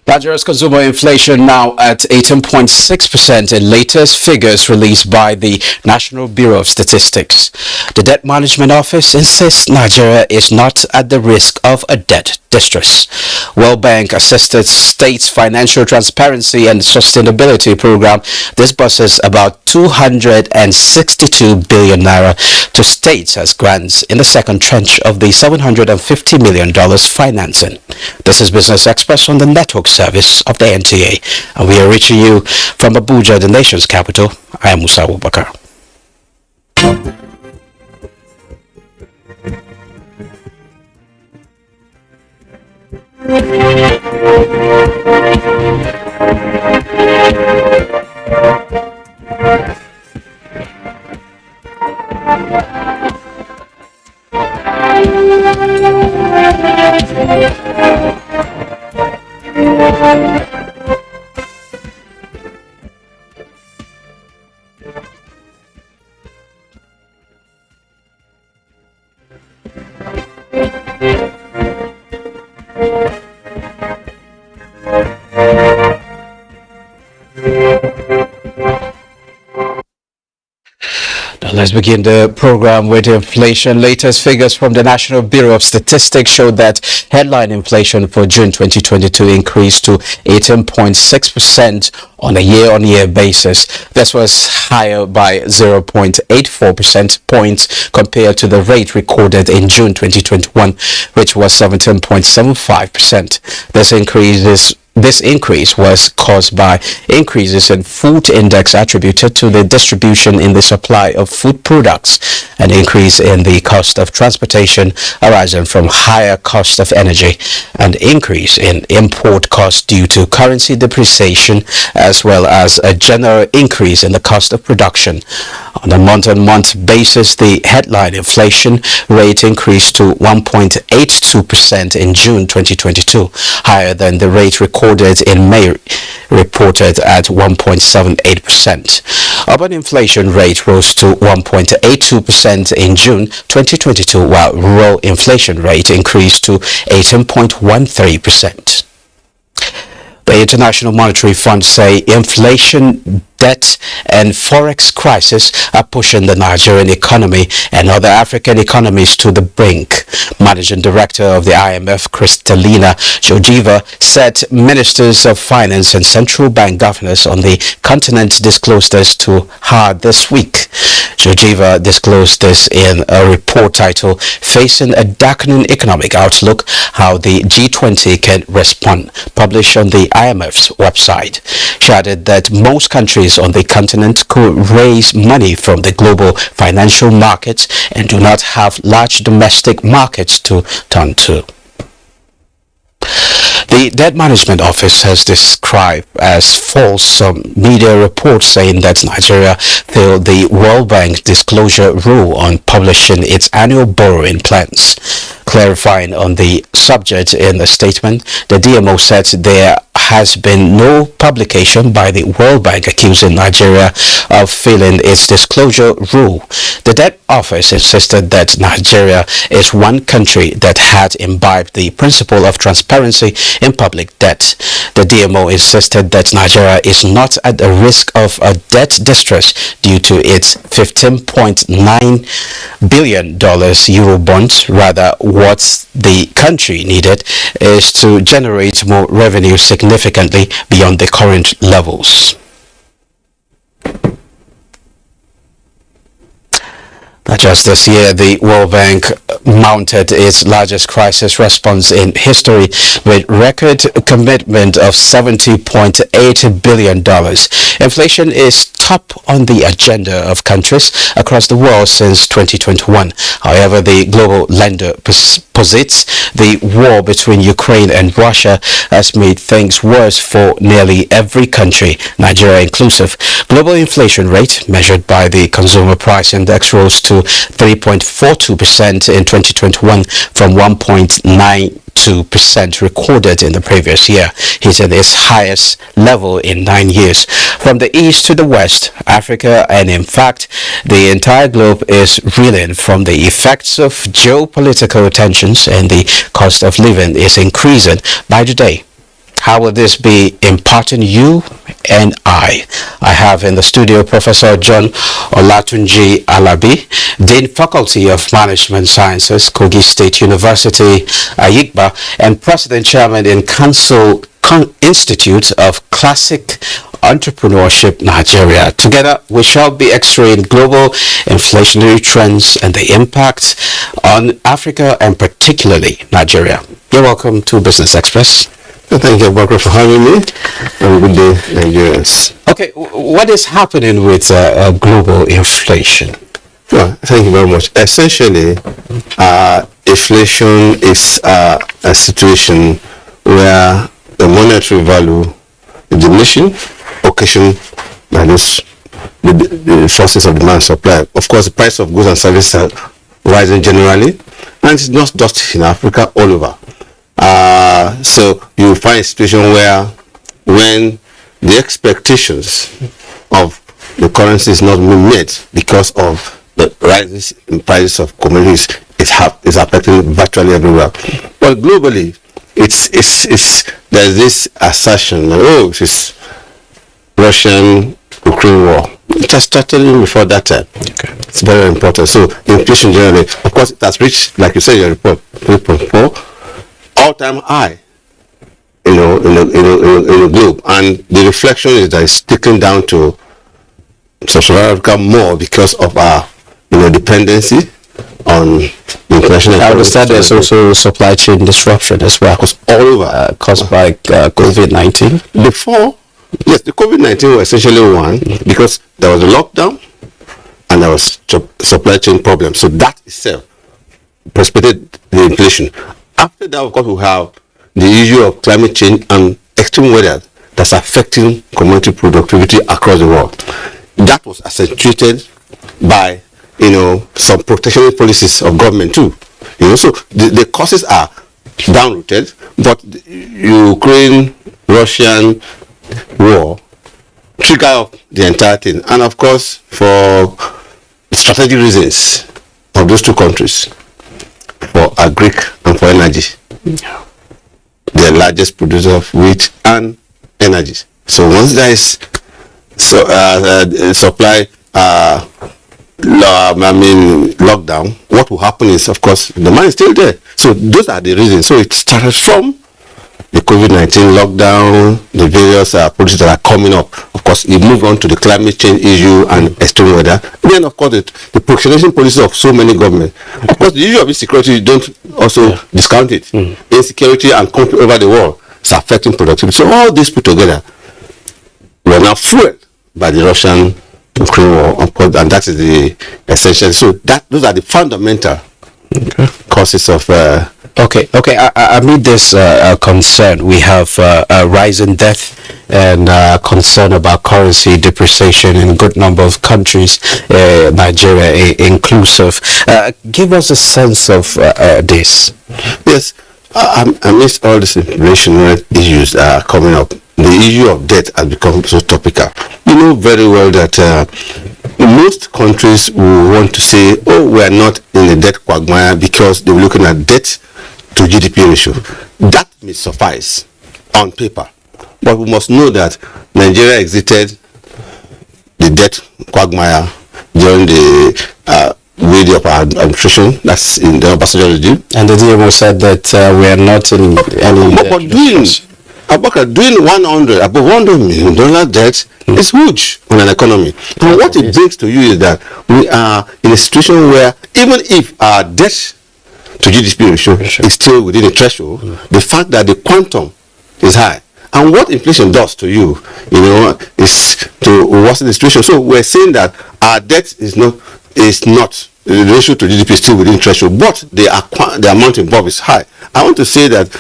Nigeria's consumer inflation now at 18.6% in latest figures released by the National Bureau of Statistics. The Debt Management Office insists Nigeria is not at the risk of a debt distress. World Bank assisted States Financial Transparency and Sustainability Program disburses about 262 billion naira to states as grants in the second tranche of the $750 million financing. This is Business Express on the network service of the NTA, and we are reaching you from Abuja, the nation's capital. I am Musa Abubakar. Let's begin the program with inflation. Latest figures from the National Bureau of Statistics show that headline inflation for June 2022 increased to 18.6% on a year-on-year basis. This was higher by 0.84% points compared to the rate recorded in June 2021, which was 17.75%. This increase was caused by increases in food index attributed to the distribution in the supply of food products, an increase in the cost of transportation arising from higher cost of energy, and increase in import costs due to currency depreciation, as well as a general increase in the cost of production. On a month-on-month basis, the headline inflation rate increased to 1.82% in June 2022, higher than the rate recorded in May, reported at 1.78%. Urban inflation rate rose to 1.82% in June 2022, while rural inflation rate increased to 18.13%. The International Monetary Fund say inflation, debt, and forex crisis are pushing the Nigerian economy and other African economies to the brink. Managing Director of the IMF, Kristalina Georgieva, said ministers of finance and central bank governors on the continent disclosed this to her this week. Georgieva disclosed this in a report titled Facing a Darkening Economic Outlook, How the G20 Can Respond, published on the IMF's website. She added that most countries on the continent could raise money from the global financial markets and do not have large domestic markets to turn to. The Debt Management Office has described as false some media reports saying that Nigeria failed the World Bank disclosure rule on publishing its annual borrowing plans. Clarifying on the subject in a statement, the DMO said there has been no publication by the World Bank accusing Nigeria of failing its disclosure rule. The Debt Office insisted that Nigeria is one country that had imbibed the principle of transparency in public debt. The DMO insisted that Nigeria is not at the risk of a debt distress due to its $15.9 billion Euro bonds. Rather, what the country needed is to generate more revenue significantly beyond the current levels. Not just this year, the World Bank mounted its largest crisis response in history with record commitment of $70.8 billion. Inflation is top on the agenda of countries across the world since 2021. However, the global lender posits the war between Ukraine and Russia has made things worse for nearly every country, Nigeria inclusive. Global inflation rate, measured by the Consumer Price Index, rose to to 3.42% in 2021 from 1.92% recorded in the previous year, hitting its highest level in 9 years. From the east to the west, Africa, and in fact, the entire globe is reeling from the effects of geopolitical tensions, and the cost of living is increasing by the day. How will this be impacting you and I? I have in the studio Professor John Olatunji Alabi, Dean Faculty of Management Sciences, Kogi State University, Ayigba, and President Chairman in Council Institute of Classic Entrepreneurship Nigeria. Together, we shall be x-raying global inflationary trends and the impact on Africa and particularly Nigeria. You're welcome to Business Express. Thank you, Barbara, for having me. And good day, Nigerians. Okay, what is happening with global inflation? Well, thank you very much. Essentially, inflation is a situation where the monetary value is diminishing, occasioned by the forces of demand and supply. Of course, the price of goods and services are rising generally, and it's not just in Africa, all over. So you find a situation where when the expectations of the currency is not being met because of the rises in prices of commodities, is affecting virtually everywhere. But globally, it's there's this assertion that, it is Russian-Ukraine war. It has started even before that time. Okay. It's very important. So inflation generally, of course, it has reached, like you said in your report, 3.4, all-time high, in the globe, and the reflection is that it's taken down to Sub-Saharan Africa more because of our dependency on international. I understand there's also supply chain disruption as well, all over, caused by COVID-19. Before, yes, the COVID-19 was essentially one because there was a lockdown and there was supply chain problems. So that itself precipitated the inflation. After that, of course, we have the issue of climate change and extreme weather that's affecting commodity productivity across the world. That was accentuated by, some protectionist policies of government too. So the causes are down-rooted, but the Ukraine-Russian war triggered off the entire thing. And of course, for strategic reasons of those two countries, for agric and for energy. The largest producer of wheat and energy. So once there is supply lockdown, what will happen is, of course, the demand is still there. So those are the reasons. So it started from the COVID-19 lockdown, the various policies that are coming up. Of course, it moved on to the climate change issue and extreme weather. Then, of course, the protectionist policies of so many governments. Of course, the issue of insecurity, you don't also discount it. Insecurity and conflict over the world is affecting productivity. So all this put together, we're now fueled by the Russian-Ukraine war, of course, and that is the essential. So those are the fundamental causes of. Okay. Amid this concern, we have a rising death and concern about currency depreciation in a good number of countries, Nigeria inclusive. Give us a sense of this. Yes, amidst all these inflationary issues that are coming up, the issue of debt has become so topical. You know very well that most countries will want to say, we are not in the debt quagmire because they're looking at debt to GDP ratio. That may suffice on paper, but we must know that Nigeria exited the debt quagmire during the video of our administration, that's in the Obasanjo regime. And the DMO said that we are not in any debt. Doing above $100 million debt is huge on an economy. And what it brings to you is that we are in a situation where even if our debt to GDP ratio is still within a threshold, the fact that the quantum is high. And what inflation does to you, is to worsen the situation. So we're saying that our debt is not the ratio to GDP is still within threshold, but the amount involved is high. I want to say that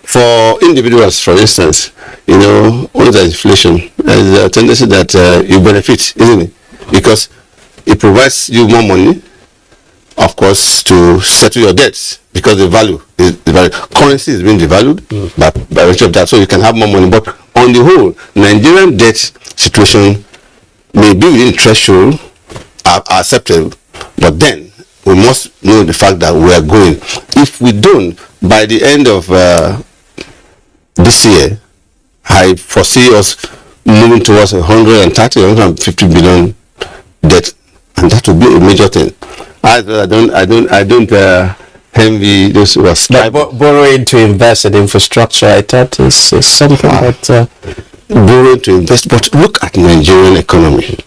for individuals, for instance, under inflation, there's a tendency that you benefit, isn't it? Because it provides you more money, of course, to settle your debts, because the value is the value. Currency is being devalued by virtue of that, so you can have more money. But on the whole, Nigerian debt situation may be within threshold acceptable, but then we must know the fact that we are going. If we don't, by the end of this year, I foresee us moving towards 150 billion debt, and that will be a major thing. I don't envy those who are striving. Borrowing to invest in infrastructure, I thought is something that borrowing to invest. But look at Nigerian economy.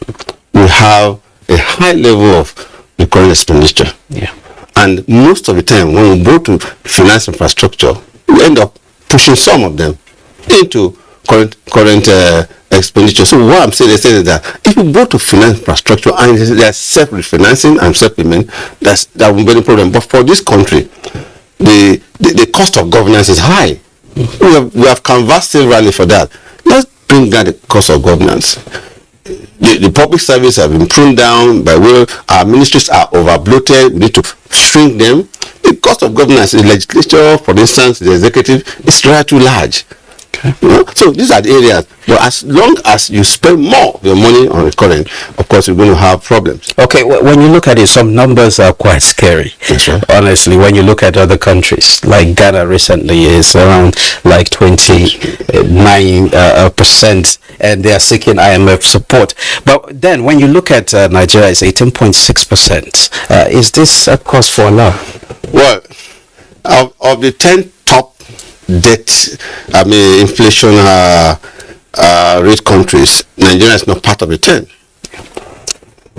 We have a high level of recurring expenditure. Yeah. And most of the time, when we go to finance infrastructure, we end up pushing some of them into current expenditure. So what I'm saying is that if you go to finance infrastructure and there's self-refinancing and self-payment, that will be a problem. But for this country, the cost of governance is high. We have canvassed severally for that. Let's bring down the cost of governance. The public service have been pruned down by way our ministries are over bloated. We need to shrink them. The cost of governance in the legislature, for instance, the executive, is rather too large. Okay. You know? So these are the areas. But as long as you spend more of your money on recurring, of course, you're going to have problems. Okay, when you look at it, some numbers are quite scary. Yes, right. Honestly, when you look at other countries, like Ghana recently is around like 29%, and they are seeking IMF support. But then when you look at Nigeria, it's 18.6%. Is this a cause for alarm? Well, of the 10 top debt, inflation rate countries, Nigeria is not part of the 10.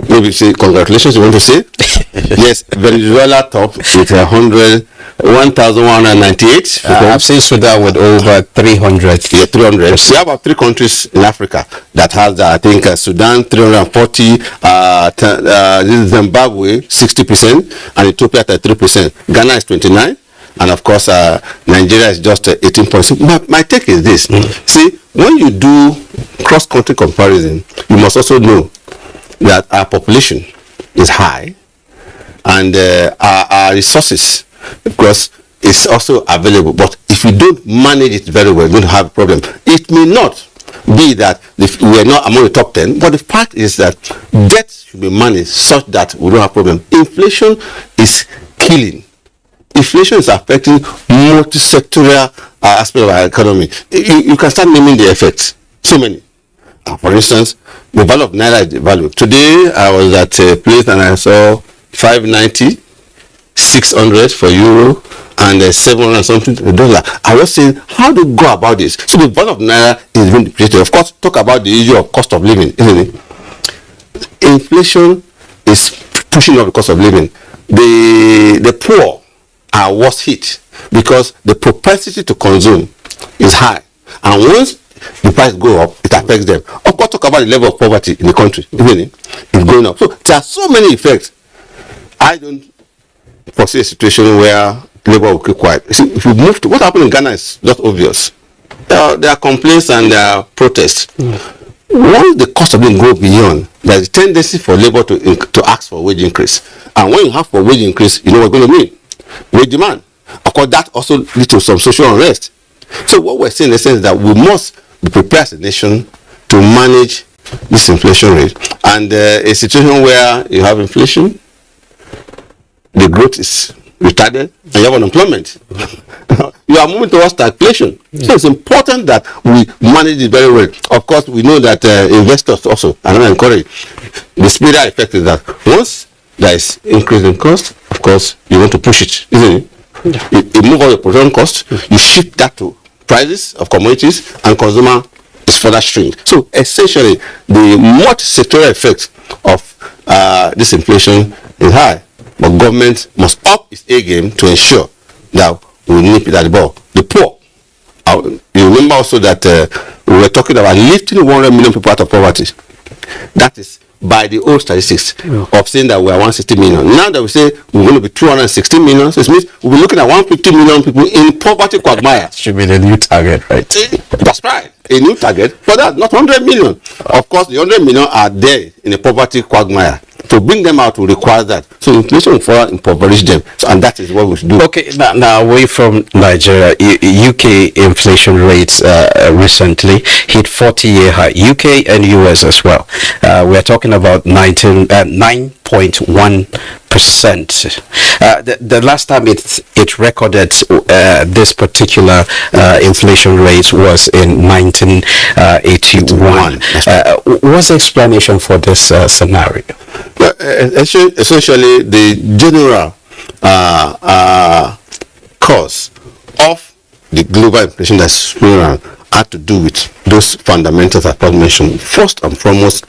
Maybe say congratulations, you want to say? Yes, Venezuela top with 1,198. I've seen Sudan with over 300. Yeah, 300. So we have about 3 countries in Africa that has, I think, Sudan 340, Zimbabwe 60%, and Ethiopia 33%. Ghana is 29%. And of course, Nigeria is just 18.6. My take is this. See, when you do cross-country comparison, you must also know that our population is high, and our resources, of course, is also available. But if we don't manage it very well, we're going to have a problem. It may not be that we are not among the top 10, but the fact is that debt should be managed such that we don't have problem. Inflation is killing. Inflation is affecting multi-sectorial aspect of our economy. You can start naming the effects. So many. For instance, the value of Naira is the value. Today, I was at a place and I saw 590, 600 for euro, and 700 something for dollar. I was saying, how do you go about this? So the value of Naira is being depreciated. Of course, talk about the issue of cost of living, isn't it? Inflation is pushing up the cost of living. The poor are worse hit because the propensity to consume is high, and once the price go up, it affects them. Of course, talk about the level of poverty in the country, isn't it? It's going up. So there are so many effects. I don't foresee a situation where labor will keep quiet. See, if you move to what happened in Ghana is not obvious. There are complaints and there are protests. Once the cost of living go beyond, there is a tendency for labor to ask for wage increase. And when you have for wage increase, you know what's going to mean? Wage demand. Of course, that also leads to some social unrest. So what we're saying in the sense that we must be prepared as a nation to manage this inflation rate. And a situation where you have inflation, the growth is retarded, and you have unemployment. You are moving towards stagflation. So it's important that we manage it very well. Of course, we know that investors also are not encouraged. The spillover effect is that once there is increase in cost, of course, you want to push it, isn't it? You move all the production costs, you shift that to prices of commodities, and consumer is further shrink. So essentially, the multi-sectorial effect of this inflation is high. But government must up its A game to ensure that we nip it at the ball. The poor. You remember also that we were talking about lifting 100 million people out of poverty. That is by the old statistics of saying that we are 160 million. Now that we say we're going to be 260 million, so it means we'll be looking at 150 million people in poverty quagmire. Should be the new target, right? That's right. A new target for that, not 100 million. Of course, the 100 million are there in a poverty quagmire. to bring them out will require that. So inflation will further impoverish them. So, and that is what we should do. Okay, now away from Nigeria, UK inflation rates recently hit 40-year high. UK and US as well. We're talking about 9.1%. The last time it recorded this particular inflation rate was in 1981. What's the explanation for this scenario? Essentially, the general cause of the global inflation that's going around had to do with those fundamentals I mentioned. First and foremost,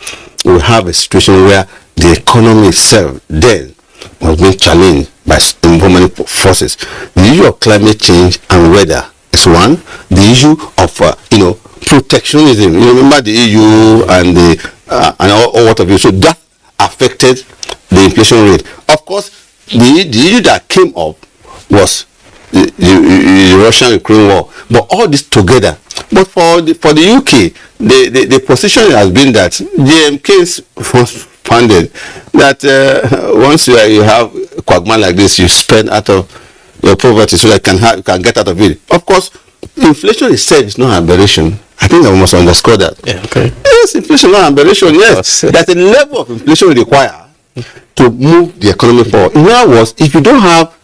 we have a situation where the economy itself then was being challenged by so many forces. The issue of climate change and weather is one. The issue of protectionism. You remember the EU and the and all what have you. So that affected the inflation rate. Of course, the issue that came up was the Russian-Ukraine war. But all this together. But for the UK, the position has been that GMK was funded that once you have a quagmire like this, you spend out of your poverty so that you can get out of it. Of course, inflation itself is not an aberration. I think I must underscore that. Yeah, okay. Yes, inflation is not an aberration. Yes, there's a level of inflation required to move the economy forward. In other words, if you don't have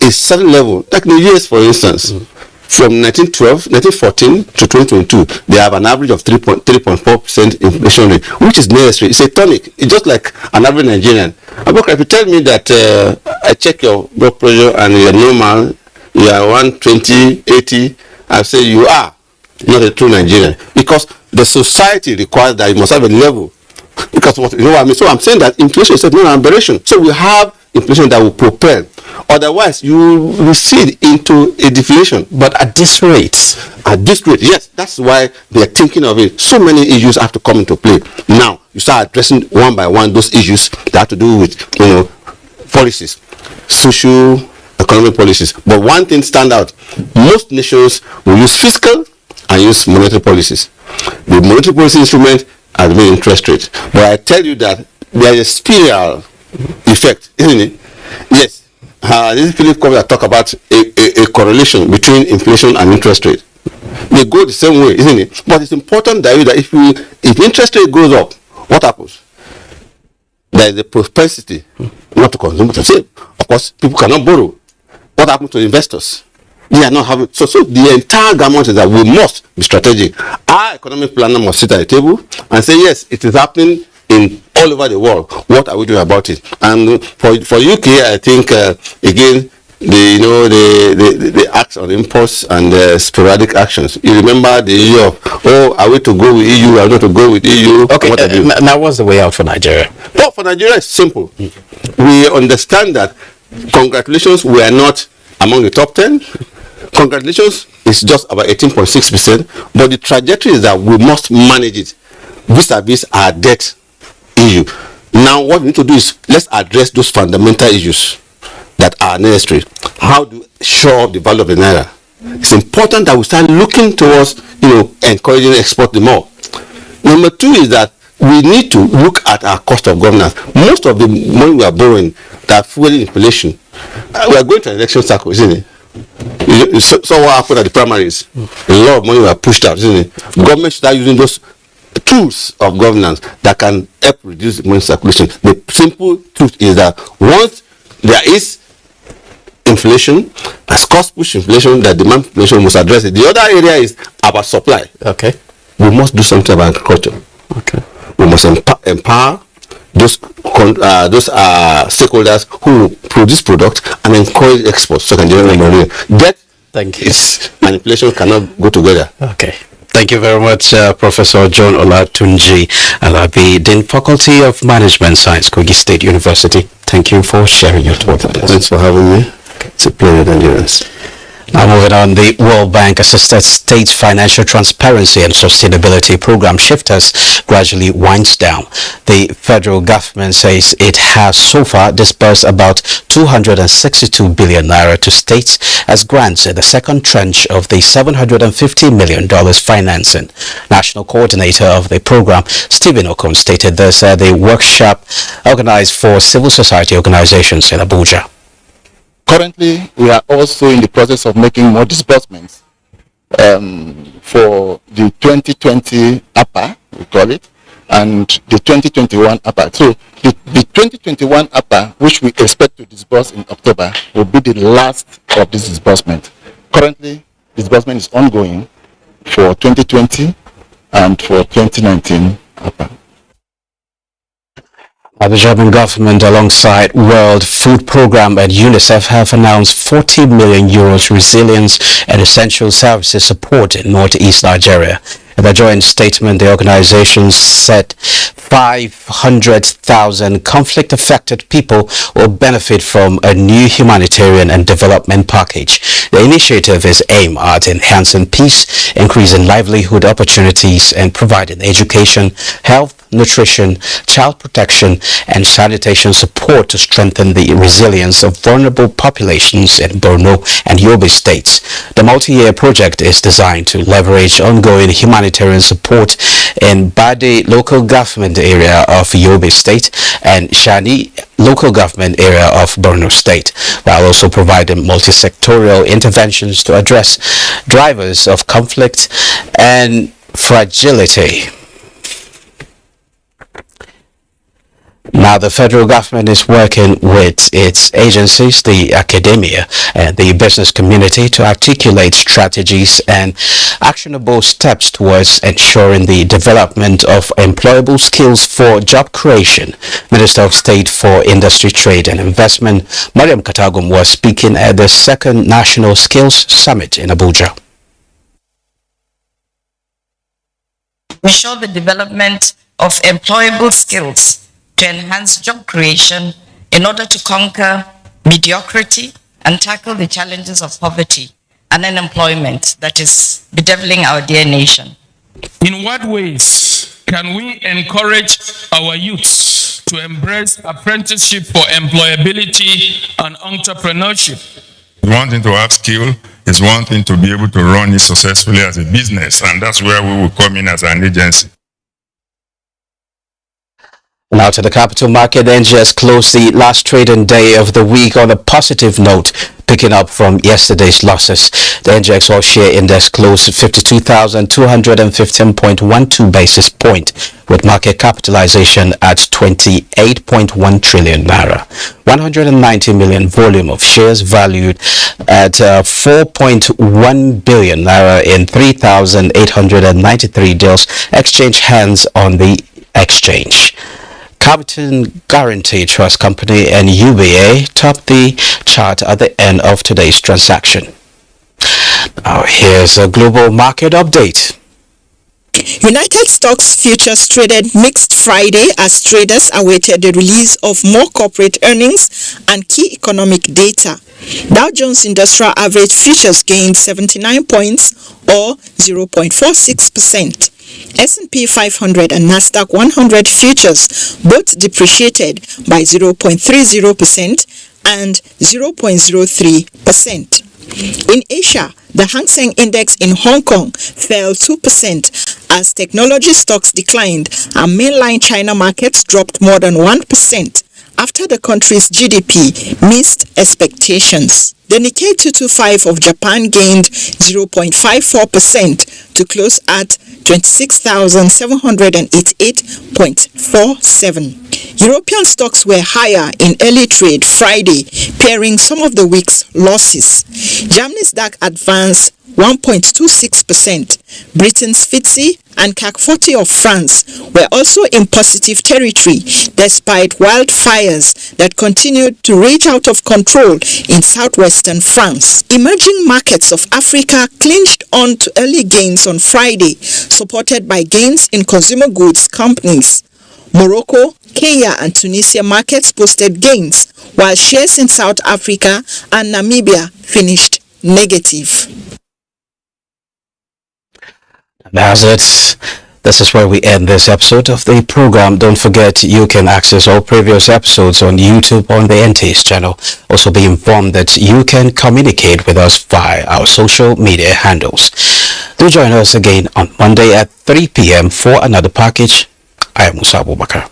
a certain level, like the US, for instance, from 1914 to 2022, they have an average of 3.4% inflation rate, which is necessary. It's a tonic. It's just like an average Nigerian. Abuja, if you tell me that I check your blood pressure and you're normal, you are 120, 80, I say you are not a true Nigerian, because the society requires that you must have a level. Because what I mean. So I'm saying that inflation is not an aberration. So we have inflation that will propel. Otherwise, you recede into a deflation. But at this rate, yes, that's why they're thinking of it. So many issues have to come into play. Now you start addressing one by one those issues that have to do with policies, social, economic policies. But one thing stand out: most nations will use fiscal and use monetary policies. The monetary policy instrument has been interest rate. But I tell you that there is a spiral effect, isn't it? Yes. This is Philip Covey that talk about a correlation between inflation and interest rate. They go the same way, isn't it? But it's important that if interest rate goes up, what happens? There is a propensity not to consume to save. Of course, people cannot borrow. What happens to investors? They are not having so the entire gamut is that we must be strategic. Our economic planner must sit at the table and say, yes, it is happening in all over the world. What are we doing about it? And for UK, I think again the acts on impulse and sporadic actions. You remember the issue of are we to go with EU? Are we not to go with EU? Okay. Now, what's the way out for Nigeria? Well, for Nigeria, it's simple. We understand that congratulations, we are not among the top 10. Congratulations, it's just about 18.6%. But the trajectory is that we must manage it vis-a-vis our debt issue. Now what we need to do is let's address those fundamental issues that are necessary. How to shore up the value of the naira? It's important that we start looking towards encouraging export the more. Number two is that we need to look at our cost of governance. Most of the money we are borrowing that fueling inflation, we are going to an election cycle, isn't it? So what happened at the primaries? A lot of money were pushed out, isn't it? Government should start using those tools of governance that can help reduce the money circulation. The simple truth is that once there is inflation, as cost push inflation, that demand inflation must address it. The other area is about supply. Okay. We must do something about agriculture. Okay. We must empower those stakeholders who produce products and encourage exports so can generate money. That Thank you. And inflation cannot go together. Okay. Thank you very much, Professor John Olatunji Alabi, Dean Faculty of Management Science, Kogi State University. Thank you for sharing your thoughts with us. Thanks for having me. Okay. It's a pleasure, Nigerians. Now moving on, the World Bank assisted state financial transparency and sustainability program Shifters gradually winds down. The federal government says it has so far disbursed about 262 billion naira to states as grants in the second tranche of the $750 million financing. National coordinator of the program, Stephen Okon, stated this at the workshop organized for civil society organizations in Abuja. Currently, we are also in the process of making more disbursements for the 2020 APA, we call it, and the 2021 APA. So the 2021 APA, which we expect to disburse in October, will be the last of this disbursement. Currently, disbursement is ongoing for 2020 and for 2019 APA. The German government, alongside World Food Programme and UNICEF, have announced 40 million euros resilience and essential services support in northeast Nigeria. In a joint statement, the organization said 500,000 conflict-affected people will benefit from a new humanitarian and development package. The initiative is aimed at enhancing peace, increasing livelihood opportunities, and providing education, health, nutrition, child protection, and sanitation support to strengthen the resilience of vulnerable populations in Borno and Yobe states. The multi-year project is designed to leverage ongoing humanitarian support in Bade local government area of Yobe state and Shani local government area of Borno state, while also providing multi-sectorial interventions to address drivers of conflict and fragility. Now, the federal government is working with its agencies, the academia, and the business community to articulate strategies and actionable steps towards ensuring the development of employable skills for job creation. Minister of State for Industry, Trade and Investment, Mariam Katagum, was speaking at the second National Skills Summit in Abuja. Ensure the development of employable skills to enhance job creation in order to conquer mediocrity and tackle the challenges of poverty and unemployment that is bedeviling our dear nation. In what ways can we encourage our youths to embrace apprenticeship for employability and entrepreneurship? One thing to have skill is one thing to be able to run it successfully as a business, and that's where we will come in as an agency. Now to the capital market. The NGX closed the last trading day of the week on a positive note, picking up from yesterday's losses. The NGX All Share Index closed at 52,215.12 basis point, with market capitalization at 28.1 trillion naira. 190 million volume of shares valued at 4.1 billion naira in 3,893 deals exchanged hands on the exchange. Capital Guarantee Trust Company and UBA topped the chart at the end of today's transaction. Now here's a global market update. United Stocks futures traded mixed Friday as traders awaited the release of more corporate earnings and key economic data. Dow Jones Industrial Average futures gained 79 points or 0.46%. S&P 500 and Nasdaq 100 futures both depreciated by 0.30% and 0.03%. In Asia, the Hang Seng Index in Hong Kong fell 2% as technology stocks declined and mainland China markets dropped more than 1% after the country's GDP missed expectations. The Nikkei 225 of Japan gained 0.54% to close at 26,788.47. European stocks were higher in early trade Friday, pairing some of the week's losses. Germany's DAX advanced 1.26%. Britain's FTSE and CAC 40 of France were also in positive territory despite wildfires that continued to rage out of control in southwestern France. Emerging markets of Africa clinched on to early gains on Friday, supported by gains in consumer goods companies. Morocco, Kenya and Tunisia markets posted gains, while shares in South Africa and Namibia finished negative. That's it. This is where we end this episode of the program. Don't forget you can access all previous episodes on YouTube on the NT's channel. Also be informed that you can communicate with us via our social media handles. Do join us again on Monday at 3 p.m. for another package. I am Musa Abubakar.